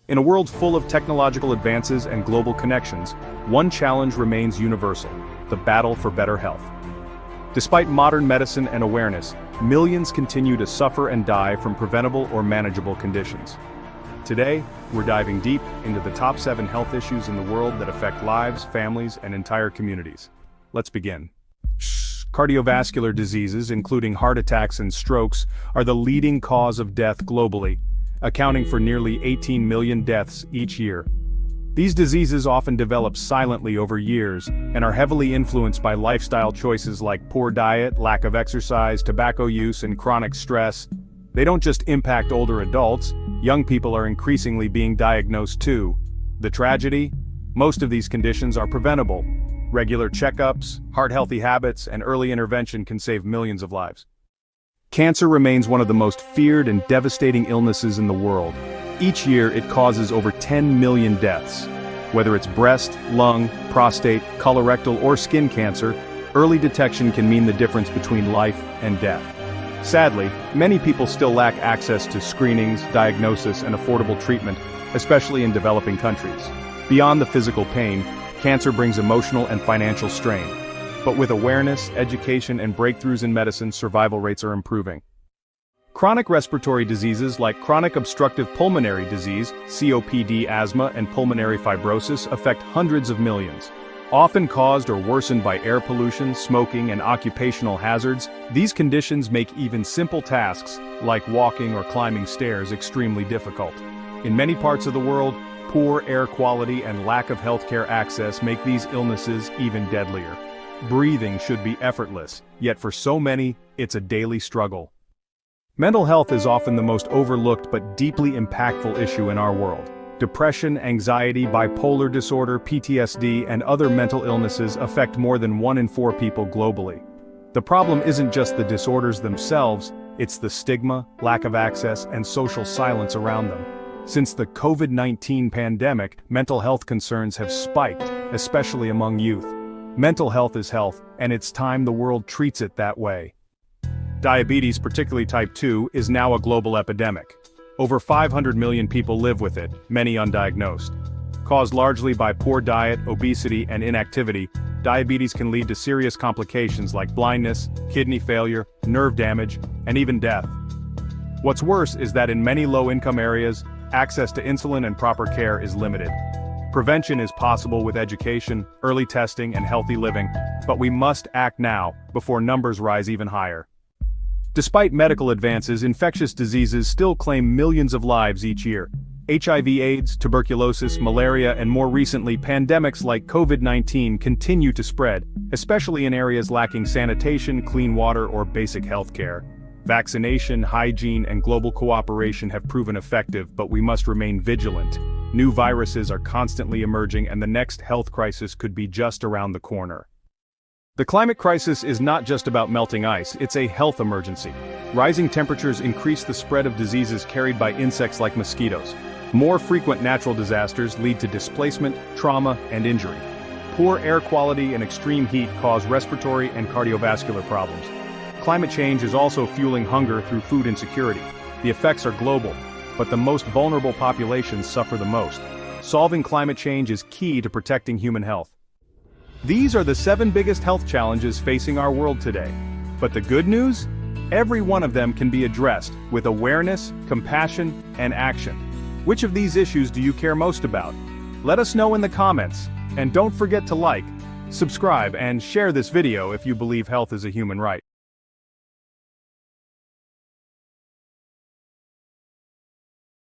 In a world full of technological advances and global connections, one challenge remains universal: the battle for better health. Despite modern medicine and awareness, millions continue to suffer and die from preventable or manageable conditions. Today, we're diving deep into the top 7 health issues in the world that affect lives, families, and entire communities. Let's begin. Cardiovascular diseases, including heart attacks and strokes, are the leading cause of death globally, accounting for nearly 18 million deaths each year. These diseases often develop silently over years and are heavily influenced by lifestyle choices like poor diet, lack of exercise, tobacco use, and chronic stress. They don't just impact older adults, young people are increasingly being diagnosed too. The tragedy? Most of these conditions are preventable. Regular checkups, heart-healthy habits, and early intervention can save millions of lives. Cancer remains one of the most feared and devastating illnesses in the world. Each year, it causes over 10 million deaths. Whether it's breast, lung, prostate, colorectal, or skin cancer, early detection can mean the difference between life and death. Sadly, many people still lack access to screenings, diagnosis, and affordable treatment, especially in developing countries. Beyond the physical pain, cancer brings emotional and financial strain. But with awareness, education, and breakthroughs in medicine, survival rates are improving. Chronic respiratory diseases like chronic obstructive pulmonary disease, COPD, asthma, and pulmonary fibrosis affect hundreds of millions. Often caused or worsened by air pollution, smoking, and occupational hazards, these conditions make even simple tasks, like walking or climbing stairs, extremely difficult. In many parts of the world, poor air quality and lack of healthcare access make these illnesses even deadlier. Breathing should be effortless, yet for so many, it's a daily struggle. Mental health is often the most overlooked but deeply impactful issue in our world. Depression, anxiety, bipolar disorder, PTSD, and other mental illnesses affect more than 1 in 4 people globally. The problem isn't just the disorders themselves, it's the stigma, lack of access, and social silence around them. Since the COVID-19 pandemic, mental health concerns have spiked, especially among youth. Mental health is health, and it's time the world treats it that way. Diabetes, particularly type 2, is now a global epidemic. Over 500 million people live with it, many undiagnosed. Caused largely by poor diet, obesity, and inactivity, diabetes can lead to serious complications like blindness, kidney failure, nerve damage, and even death. What's worse is that in many low-income areas, access to insulin and proper care is limited. Prevention is possible with education, early testing, and healthy living, but we must act now, before numbers rise even higher. Despite medical advances, infectious diseases still claim millions of lives each year. HIV/AIDS, tuberculosis, malaria, and more recently, pandemics like COVID-19 continue to spread, especially in areas lacking sanitation, clean water, or basic health care. Vaccination, hygiene, and global cooperation have proven effective, but we must remain vigilant. New viruses are constantly emerging, and the next health crisis could be just around the corner. The climate crisis is not just about melting ice, it's a health emergency. Rising temperatures increase the spread of diseases carried by insects like mosquitoes. More frequent natural disasters lead to displacement, trauma, and injury. Poor air quality and extreme heat cause respiratory and cardiovascular problems. Climate change is also fueling hunger through food insecurity. The effects are global, but the most vulnerable populations suffer the most. Solving climate change is key to protecting human health. These are the 7 biggest health challenges facing our world today. But the good news? Every one of them can be addressed with awareness, compassion, and action. Which of these issues do you care most about? Let us know in the comments. And don't forget to like, subscribe, and share this video if you believe health is a human right.